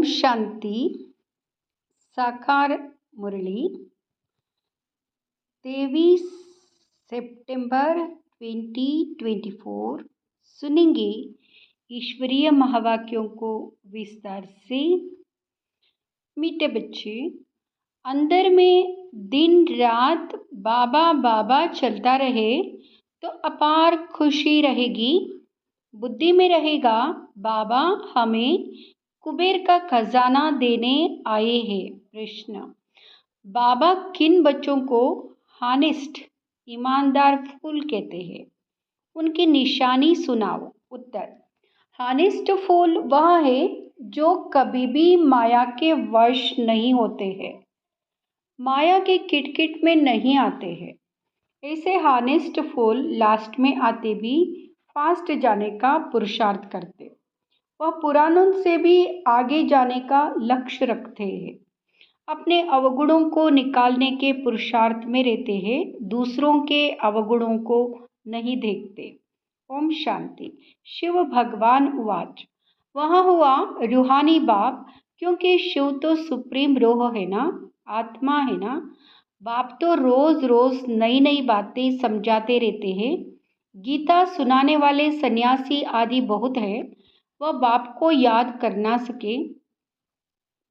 शांति। साकार मुरली 23 सितंबर 2024। सुनेंगे ईश्वरीय महावाक्यों को विस्तार से। मीठे बच्चे, अंदर में दिन रात बाबा बाबा चलता रहे तो अपार खुशी रहेगी। बुद्धि में रहेगा बाबा हमें कुबेर का खजाना देने आए हैं। प्रश्न, बाबा किन बच्चों को हानेस्ट ईमानदार फूल कहते हैं? उनकी निशानी सुनाओ। उत्तर, हानेस्ट फूल वह है जो कभी भी माया के वश नहीं होते हैं, माया के किटकिट में नहीं आते हैं। ऐसे हानेस्ट फूल लास्ट में आते भी फास्ट जाने का पुरुषार्थ करते। वह पुराणों से भी आगे जाने का लक्ष्य रखते हैं। अपने अवगुणों को निकालने के पुरुषार्थ में रहते हैं, दूसरों के अवगुणों को नहीं देखते। ओम शांति। शिव भगवान उवाच, वहाँ हुआ रूहानी बाप, क्योंकि शिव तो सुप्रीम रोह है ना, आत्मा है ना। बाप तो रोज रोज नई नई बातें समझाते रहते हैं। गीता सुनाने वाले सन्यासी आदि बहुत है, वह बाप को याद कर ना सके।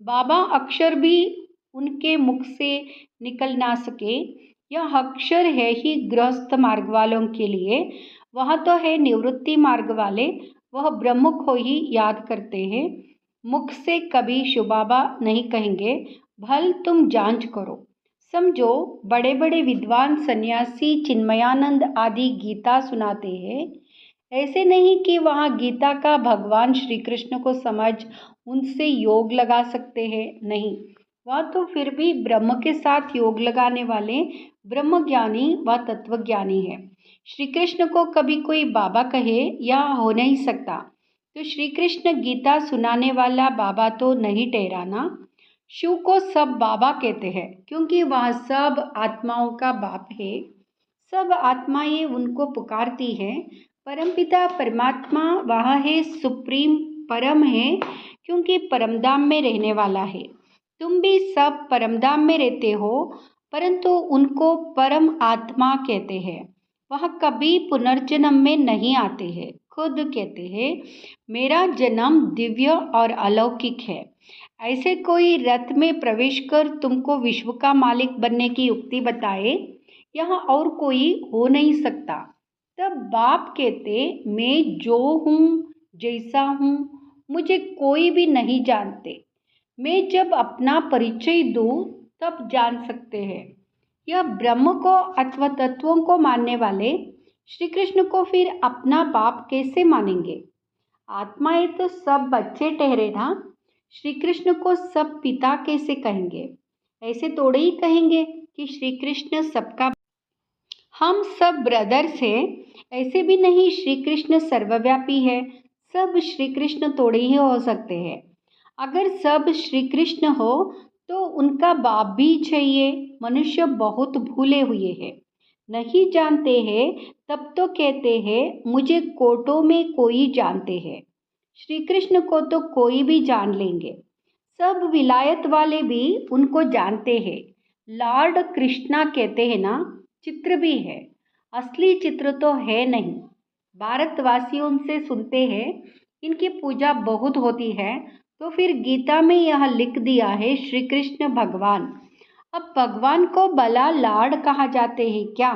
बाबा अक्षर भी उनके मुख से निकल ना सके। यह अक्षर है ही गृहस्थ मार्ग वालों के लिए, वह तो है निवृत्ति मार्ग वाले, वह ब्रह्म को ही याद करते हैं। मुख से कभी शिव बाबा नहीं कहेंगे, भल तुम जांच करो। समझो, बड़े बड़े विद्वान सन्यासी चिन्मयानंद आदि गीता सुनाते हैं। ऐसे नहीं कि वहाँ गीता का भगवान श्री कृष्ण को समझ उनसे योग लगा सकते हैं, नहीं। वह तो फिर भी ब्रह्म के साथ योग लगाने वाले ब्रह्म ज्ञानी व तत्वज्ञानी है। श्री कृष्ण को कभी कोई बाबा कहे यह हो नहीं सकता, तो श्री कृष्ण गीता सुनाने वाला बाबा तो नहीं ठहराना। शिव को सब बाबा कहते हैं क्योंकि वह सब आत्माओं का बाप है। सब आत्माएं उनको पुकारती हैं। परमपिता परमात्मा वह है, सुप्रीम परम है, क्योंकि परमधाम में रहने वाला है। तुम भी सब परमधाम में रहते हो, परंतु उनको परम आत्मा कहते हैं। वह कभी पुनर्जन्म में नहीं आते हैं। खुद कहते हैं, मेरा जन्म दिव्य और अलौकिक है। ऐसे कोई रथ में प्रवेश कर तुमको विश्व का मालिक बनने की युक्ति बताए, यहाँ और कोई हो नहीं सकता। तब बाप कहते, मैं जो हूँ जैसा हूँ मुझे कोई भी नहीं जानते। मैं जब अपना परिचय दूँ तब जान सकते हैं। यह ब्रह्म को अथवा तत्वों को मानने वाले श्री कृष्ण को फिर अपना बाप कैसे मानेंगे? आत्माएं तो सब बच्चे ठहरे ना, श्री कृष्ण को सब पिता कैसे कहेंगे? ऐसे थोड़े ही कहेंगे कि श्री कृष्ण सबका, हम सब ब्रदर्स हैं। ऐसे भी नहीं श्री कृष्ण सर्वव्यापी है। सब श्री कृष्ण थोड़े ही हो सकते हैं। अगर सब श्री कृष्ण हो तो उनका बाप भी चाहिए। मनुष्य बहुत भूले हुए हैं, नहीं जानते हैं, तब तो कहते हैं मुझे कोटों में कोई जानते हैं। श्री कृष्ण को तो कोई भी जान लेंगे। सब विलायत वाले भी उनको जानते हैं। लॉर्ड कृष्णा कहते हैं ना, चित्र भी है, असली चित्र तो है नहीं। भारतवासियों से सुनते हैं इनकी पूजा बहुत होती है, तो फिर गीता में यह लिख दिया है श्री कृष्ण भगवान। अब भगवान को भला लॉर्ड कहा जाते हैं क्या?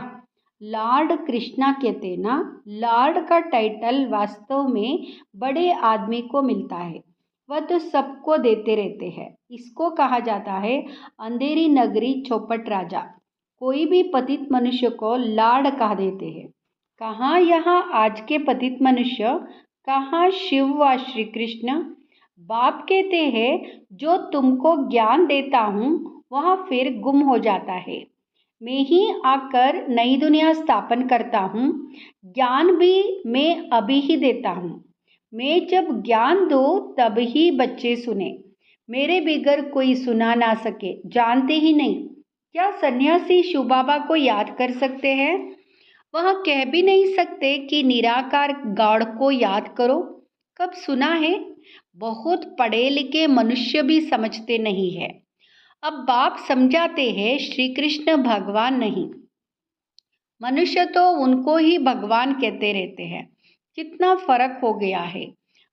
लॉर्ड कृष्णा कहते ना। लॉर्ड का टाइटल वास्तव में बड़े आदमी को मिलता है, वह तो सबको देते रहते हैं। इसको कहा जाता है अंधेरी नगरी चौपट राजा। कोई भी पतित मनुष्य को लॉर्ड कह देते हैं। कहाँ यहाँ आज के पतित मनुष्य, कहाँ शिव व श्री कृष्ण? बाप कहते हैं जो तुमको ज्ञान देता हूँ वह फिर गुम हो जाता है। मैं ही आकर नई दुनिया स्थापन करता हूँ। ज्ञान भी मैं अभी ही देता हूँ। मैं जब ज्ञान दूँ तब ही बच्चे सुने, मेरे बगैर कोई सुना ना सके, जानते ही नहीं। क्या सन्यासी शिव बाबा को याद कर सकते हैं? वह कह भी नहीं सकते कि निराकार गॉड को याद करो। कब सुना है? बहुत पढ़े लिखे मनुष्य भी समझते नहीं है। अब बाप समझाते हैं श्री कृष्ण भगवान नहीं, मनुष्य तो उनको ही भगवान कहते रहते हैं। कितना फर्क हो गया है।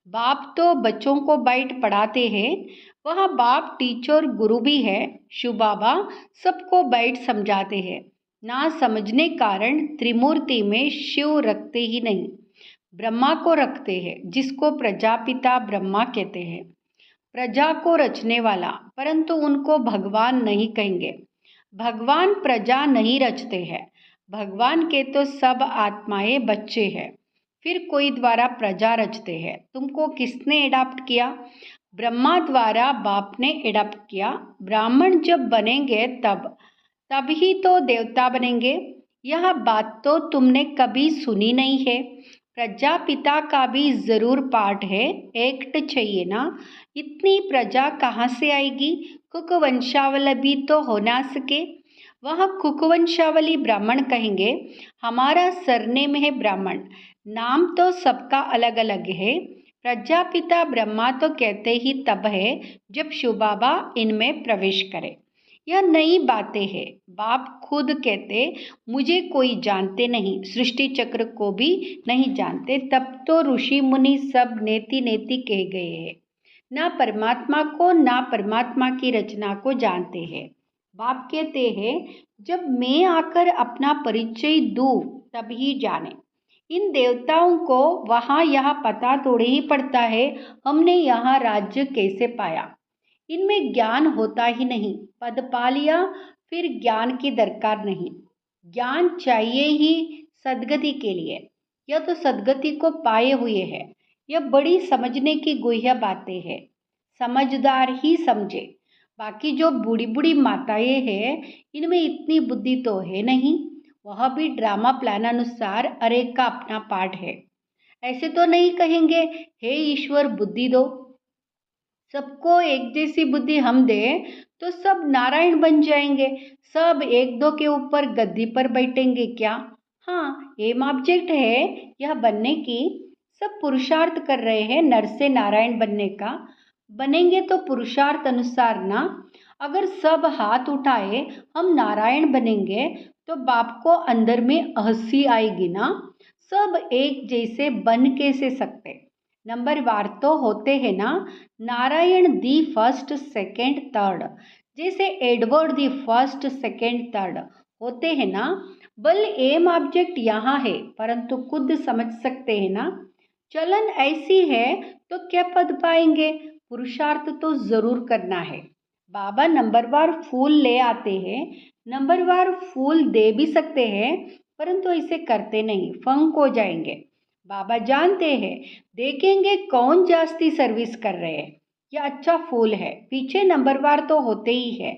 बाप तो बच्चों को बैठ पढ़ाते हैं, वहाँ बाप टीचर गुरु भी है। शिव बाबा सबको बैठ समझाते हैं। ना समझने कारण त्रिमूर्ति में शिव रखते ही नहीं, ब्रह्मा को रखते हैं, जिसको प्रजापिता ब्रह्मा कहते हैं, प्रजा को रचने वाला, परंतु उनको भगवान नहीं कहेंगे। भगवान प्रजा नहीं रचते हैं, भगवान के तो सब आत्माएं बच्चे हैं, फिर कोई द्वारा प्रजा रचते हैं। तुमको किसने एडाप्ट किया? ब्रह्मा द्वारा बाप ने एडाप्ट किया। ब्राह्मण जब बनेंगे तब ही तो देवता बनेंगे। यह बात तो तुमने कभी सुनी नहीं है। प्रजापिता का भी ज़रूर पार्ट है, एक्ट चाहिए ना। इतनी प्रजा कहाँ से आएगी? कुकवंशावली भी तो हो ना सके। वह कुकवंशावली ब्राह्मण कहेंगे। हमारा सरनेम है ब्राह्मण, नाम तो सबका अलग अलग है। प्रजापिता ब्रह्मा तो कहते ही तब है जब शिव बाबा इनमें प्रवेश करे। यह नई बातें हैं। बाप खुद कहते मुझे कोई जानते नहीं, सृष्टि चक्र को भी नहीं जानते। तब तो ऋषि मुनि सब नेति नेति कह गए हैं, ना परमात्मा को ना परमात्मा की रचना को जानते हैं। बाप कहते हैं जब मैं आकर अपना परिचय दूँ तब ही जाने। इन देवताओं को वहाँ यहाँ पता थोड़े ही पड़ता है हमने यहाँ राज्य कैसे पाया। इनमें ज्ञान होता ही नहीं। पद पा लिया फिर ज्ञान की दरकार नहीं। ज्ञान चाहिए ही सद्गति के लिए। यह तो सद्गति को पाए हुए है। यह बड़ी समझने की गुह्य बातें हैं। समझदार ही समझे। बाकी जो बूढ़ी बूढ़ी माताएं हैं, इनमें इतनी बुद्धि तो है नहीं। वह भी ड्रामा प्लान अनुसार हर एक का अपना पार्ट है। ऐसे तो नहीं कहेंगे हे ईश्वर बुद्धि दो। सबको एक जैसी बुद्धि हम दें तो सब नारायण बन जाएंगे। सब एक दो के ऊपर गद्दी पर बैठेंगे क्या? हाँ, एम ऑब्जेक्ट है यह बनने की। सब पुरुषार्थ कर रहे हैं नर से नारायण बनने का। बनेंगे तो पुरुषार्थ अनुसार ना। अगर सब हाथ उठाए हम नारायण बनेंगे तो बाप को अंदर में हंसी आएगी ना। सब एक जैसे बन कैसे सकते? नंबर वार तो होते हैं ना। Narayan the first second third, जैसे Edward the first second third होते हैं ना। बल एम ऑब्जेक्ट यहाँ है, परंतु खुद समझ सकते हैं ना। चलन ऐसी है तो क्या पद पाएंगे? पुरुषार्थ तो जरूर करना है। बाबा नंबरवार फूल ले आते हैं, नंबरवार फूल दे भी सकते हैं, परंतु ऐसे करते नहीं, फंक हो जाएंगे। बाबा जानते हैं, देखेंगे कौन जास्ती सर्विस कर रहे हैं। यह अच्छा फूल है, पीछे नंबरवार तो होते ही है।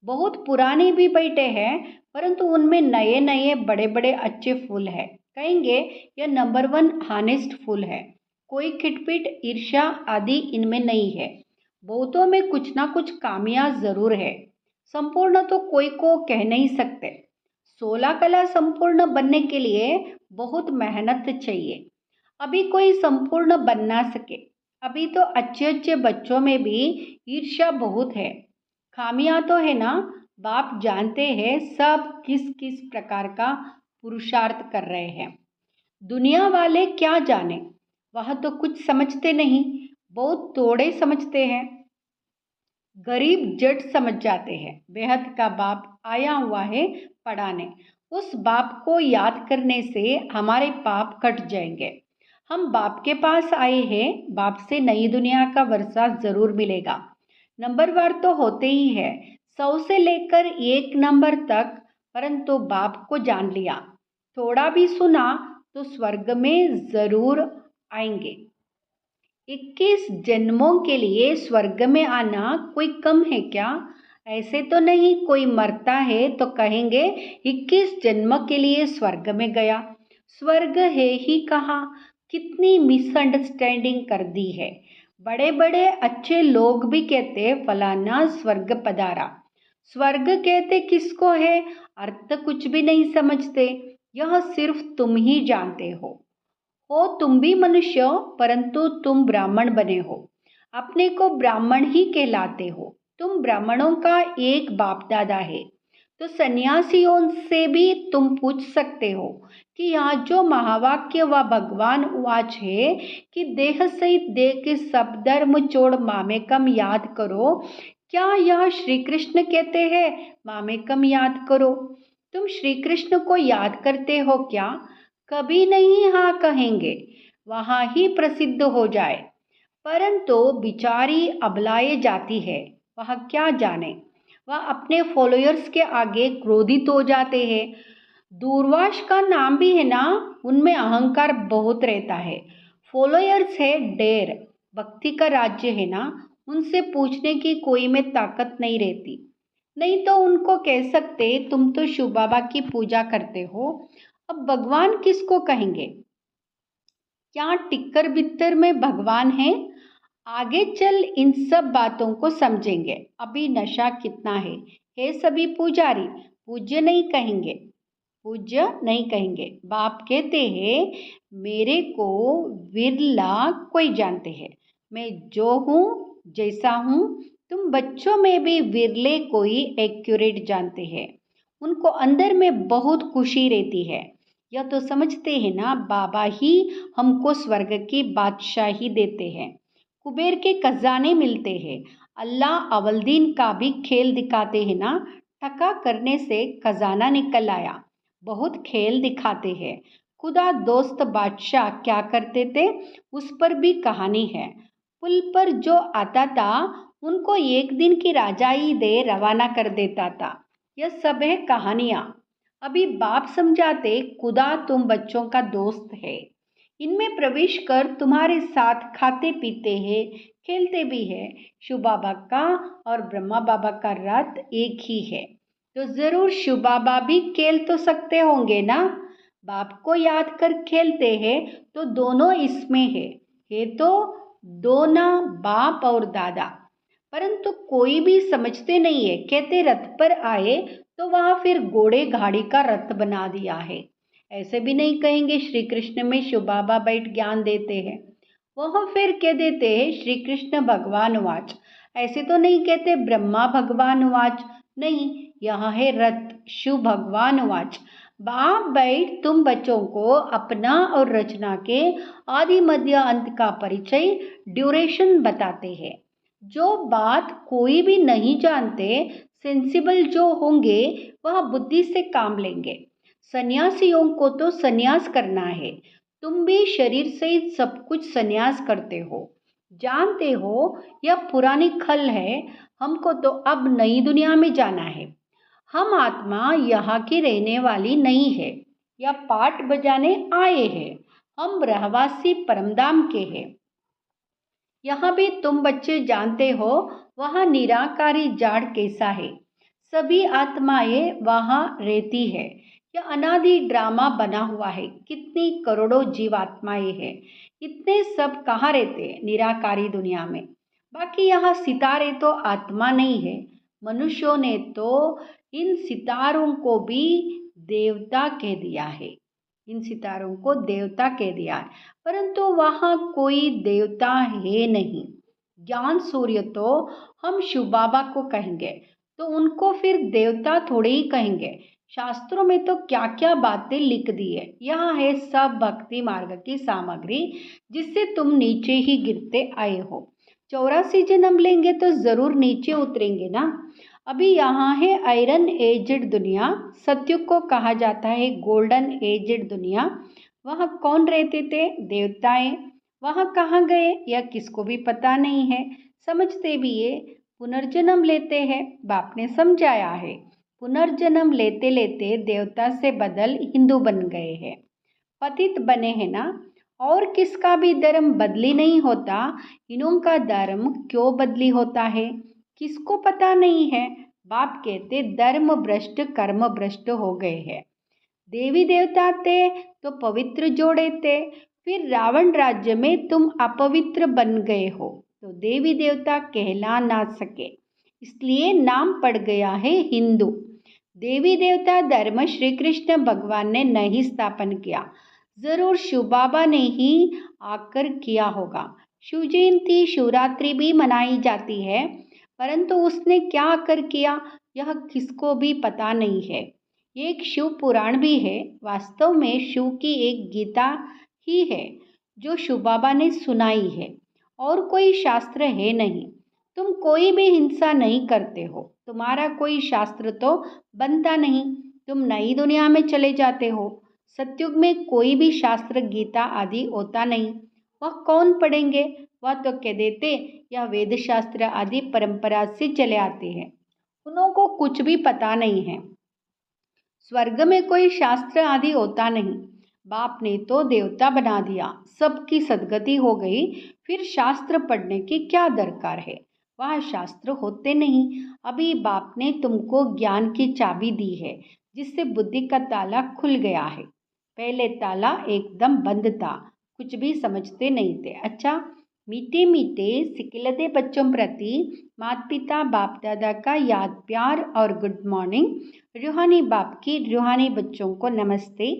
बहुत पुराने भी बैठे हैं, परंतु उनमें नए नए बड़े बड़े अच्छे फूल है। कहेंगे यह नंबर 1 हानेस्ट फूल है। कोई खिटपिट ईर्ष्या आदि इनमें नहीं है। बहुतों में कुछ ना कुछ खामियां जरूर है। संपूर्ण तो कोई को कह नहीं सकते। 16 कला संपूर्ण बनने के लिए बहुत मेहनत चाहिए। अभी कोई संपूर्ण बन ना सके। अभी तो अच्छे अच्छे बच्चों में भी ईर्ष्या बहुत है। खामियां तो है ना। बाप जानते हैं सब किस किस प्रकार का पुरुषार्थ कर रहे हैं। दुनिया वाले क्या जाने, वह तो कुछ समझते नहीं, बहुत थोड़े समझते हैं। गरीब जट समझ जाते हैं। बेहद का बाप आया हुआ है पढ़ाने। उस बाप को याद करने से हमारे पाप कट जाएंगे। हम बाप के पास आए हैं, बाप से नई दुनिया का वर्षा जरूर मिलेगा। नंबरवार तो होते ही है, 100 से लेकर 1 नंबर तक, परंतु बाप को जान लिया, थोड़ा भी सुना तो स्वर्ग में जरूर आएंगे। 21 जन्मों के लिए स्वर्ग में आना कोई कम है क्या? ऐसे तो नहीं कोई मरता है तो कहेंगे 21 जन्म के लिए स्वर्ग में गया। स्वर्ग है ही कहाँ? कितनी मिसअंडरस्टैंडिंग कर दी है। बड़े बड़े अच्छे लोग भी कहते फलाना स्वर्ग पधारा। स्वर्ग कहते किसको है? अर्थ कुछ भी नहीं समझते। यह सिर्फ तुम ही जानते हो तुम भी मनुष्य हो, परंतु तुम ब्राह्मण बने हो। अपने को ब्राह्मण ही कहलाते हो। तुम ब्राह्मणों का एक बाप दादा है। तो सन्यासियों से भी तुम पूछ सकते हो कि यहाँ जो महावाक्य व भगवान उवाच है कि देह सहित देह के सब धर्म छोड़ मामेकम याद करो, क्या यह श्री कृष्ण कहते हैं मामेकम याद करो? तुम श्री कृष्ण को याद करते हो क्या? कभी नहीं हाँ कहेंगे, वहाँ ही प्रसिद्ध हो जाए। परंतु बिचारी अबलाए जाती है, वह क्या जाने, वह अपने फॉलोअर्स के आगे क्रोधित हो जाते हैं। दूरवास का नाम भी है ना, उनमें अहंकार बहुत रहता है। फॉलोअर्स है ढेर, भक्ति का राज्य है ना, उनसे पूछने की कोई में ताकत नहीं रहती। नहीं तो उनको कह सकते तुम तो शिव बाबा की पूजा करते हो, अब भगवान किसको कहेंगे? क्या टिक्कर बित्तर में भगवान है? आगे चल इन सब बातों को समझेंगे। अभी नशा कितना है सभी पुजारी, पूज्य नहीं कहेंगे, पूज्य नहीं कहेंगे। बाप कहते हैं मेरे को विरला कोई जानते हैं, मैं जो हूँ जैसा हूँ, तुम बच्चों में भी विरले कोई एक्यूरेट जानते हैं। उनको अंदर में बहुत खुशी रहती है। यह तो समझते हैं ना बाबा ही हमको स्वर्ग की बादशाही देते हैं, कुबेर के खजाने मिलते हैं। अल्लाह अवलदीन का भी खेल दिखाते हैं ना, टका करने से खजाना निकल आया, बहुत खेल दिखाते हैं। खुदा दोस्त बादशाह क्या करते थे, उस पर भी कहानी है। पुल पर जो आता था उनको एक दिन की राजाई दे रवाना कर देता था। यह सब है कहानियाँ। अभी बाप समझाते खुदा तुम बच्चों का दोस्त है, इनमें प्रवेश कर तुम्हारे साथ खाते पीते हैं, खेलते भी है। शिव बाबा का और ब्रह्मा बाबा का रथ एक ही है, तो जरूर शिव बाबा भी खेल तो सकते होंगे ना। बाप को याद कर खेलते हैं तो दोनों इसमें है तो दो ना, बाप और दादा। परंतु कोई भी समझते नहीं है, कहते रथ पर आए तो वहां फिर घोड़े गाड़ी का रथ बना दिया है। ऐसे भी नहीं कहेंगे श्री कृष्ण में शिव बाबा बैठ ज्ञान देते हैं, वह फिर कह देते हैं श्री कृष्ण भगवान वाच। ऐसे तो नहीं कहते ब्रह्मा भगवान वाच, नहीं, यहाँ है रथ शिव भगवान वाच। बाप बैठ तुम बच्चों को अपना और रचना के आदि मध्य अंत का परिचय ड्यूरेशन बताते हैं। जो बात कोई भी नहीं जानते, सेंसिबल जो होंगे वह बुद्धि से काम लेंगे। सन्यासियों को तो सन्यास करना है, तुम भी शरीर सहित सब कुछ सन्यास करते हो। जानते हो यह पुरानी खल है, हमको तो अब नई दुनिया में जाना है। हम आत्मा यहाँ की रहने वाली नहीं है, या पाठ बजाने आए हैं। हम रहवासी परमधाम के हैं। यहाँ भी तुम बच्चे जानते हो वहाँ निराकारी जाड़ कैसा है। सभी आत्माएं वहाँ रहती है। यह अनादि ड्रामा बना हुआ है, कितनी करोड़ों जीवात्माएं हैं। इतने सब कहाँ रहते निराकारी दुनिया में। बाकी यहाँ सितारे तो आत्मा नहीं है। मनुष्यों ने तो इन सितारों को भी देवता कह दिया है, इन सितारों को देवता कह दिया है, परंतु वहाँ कोई देवता है नहीं। ज्ञान सूर्य तो हम शिव बाबा को कहेंगे, तो उनको फिर देवता थोड़े ही कहेंगे। शास्त्रों में तो क्या क्या बातें लिख दी है। यहाँ है सब भक्ति मार्ग की सामग्री, जिससे तुम नीचे ही गिरते आए हो। 84 जन्म लेंगे तो जरूर नीचे उतरेंगे ना। अभी यहाँ है आयरन एजड दुनिया, सत्युग को कहा जाता है गोल्डन एजड दुनिया। वहाँ कौन रहते थे? देवताएं। वहाँ कहाँ गए यह किसको भी पता नहीं है। समझते भी ये पुनर्जन्म लेते हैं, बाप ने समझाया है। पुनर्जन्म लेते लेते देवता से बदल हिंदू बन गए हैं, पतित बने हैं ना। और किसका भी धर्म बदली नहीं होता, इन्हों का धर्म क्यों बदली होता है किसको पता नहीं है। बाप कहते धर्म भ्रष्ट कर्म भ्रष्ट हो गए हैं। देवी देवता थे तो पवित्र जोड़े थे, फिर रावण राज्य में तुम अपवित्र बन गए हो तो देवी देवता कहला ना सके, इसलिए नाम पड़ गया है हिंदू। देवी देवता धर्म श्री कृष्ण भगवान ने नहीं स्थापन किया, जरूर शिव बाबा ने ही आकर किया होगा। शिव जयंती शिवरात्रि भी मनाई जाती है, परंतु उसने क्या कर किया यह किसको भी पता नहीं है। ये एक शिव पुराण भी है। वास्तव में शिव की एक गीता ही है जो शिव बाबा ने सुनाई है, और कोई शास्त्र है नहीं। तुम कोई भी हिंसा नहीं करते हो, तुम्हारा कोई शास्त्र तो बनता नहीं, तुम नई दुनिया में चले जाते हो। सतयुग में कोई भी शास्त्र गीता आदि होता नहीं, वह कौन पढ़ेंगे। वह तो कह देते यह वेद शास्त्र आदि परंपरा से चले आते हैं, उनको कुछ भी पता नहीं है। स्वर्ग में कोई शास्त्र आदि होता नहीं, बाप ने तो देवता बना दिया, सबकी सदगति हो गई, फिर शास्त्र पढ़ने की क्या दरकार है। वह शास्त्र होते नहीं। अभी बाप ने तुमको ज्ञान की चाबी दी है, जिससे बुद्धि का ताला खुल गया है। पहले ताला एकदम बंद था, कुछ भी समझते नहीं थे। अच्छा, मीठे मीठे सिकिलते बच्चों प्रति माता पिता बाप दादा का याद प्यार और गुड मॉर्निंग। रूहानी बाप की रूहानी बच्चों को नमस्ते।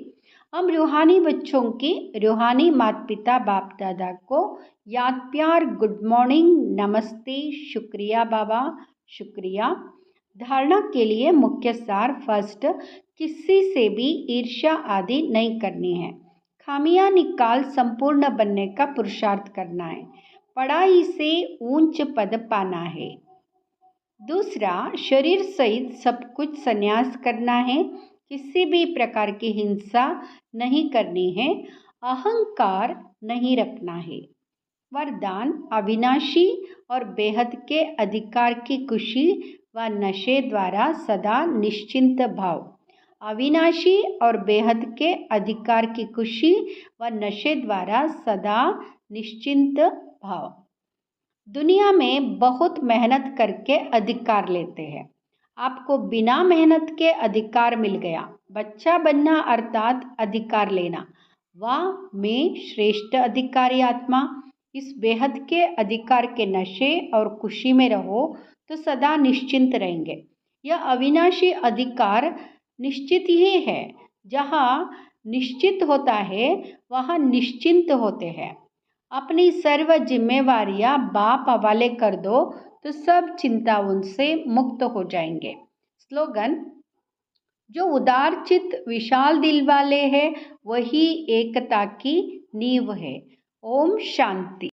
हम रूहानी बच्चों की रूहानी माता पिता बाप दादा को याद प्यार गुड मॉर्निंग नमस्ते शुक्रिया बाबा शुक्रिया। धारणा के लिए मुख्य सार फर्स्ट, किसी से भी ईर्ष्या आदि नहीं करनी है। खामियां निकाल संपूर्ण बनने का पुरुषार्थ करना है। पढ़ाई से ऊंच पद पाना है। दूसरा, शरीर सहित सब कुछ संन्यास करना है। किसी भी प्रकार की हिंसा नहीं करनी है। अहंकार नहीं रखना है। वरदान, अविनाशी और बेहद के अधिकार की खुशी व नशे द्वारा सदा निश्चिंत भाव। अविनाशी और बेहद के अधिकार की खुशी व नशे द्वारा सदा निश्चिंत भाव। दुनिया में बहुत मेहनत करके अधिकार लेते हैं, आपको बिना मेहनत के अधिकार मिल गया। बच्चा बनना अर्थात अधिकार लेना। वाह, मैं श्रेष्ठ अधिकारी आत्मा। इस बेहद के अधिकार के नशे और खुशी में रहो तो सदा निश्चिंत रहेंगे। यह अविनाशी अधिकार निश्चित ही है। जहाँ निश्चित होता है वहाँ निश्चिंत होते हैं। अपनी सर्व जिम्मेवारियां बाप हवाले कर दो तो सब चिंता उनसे मुक्त हो जाएंगे। स्लोगन, जो उदार चित्त विशाल दिल वाले हैं वही एकता की नींव है। ओम शांति।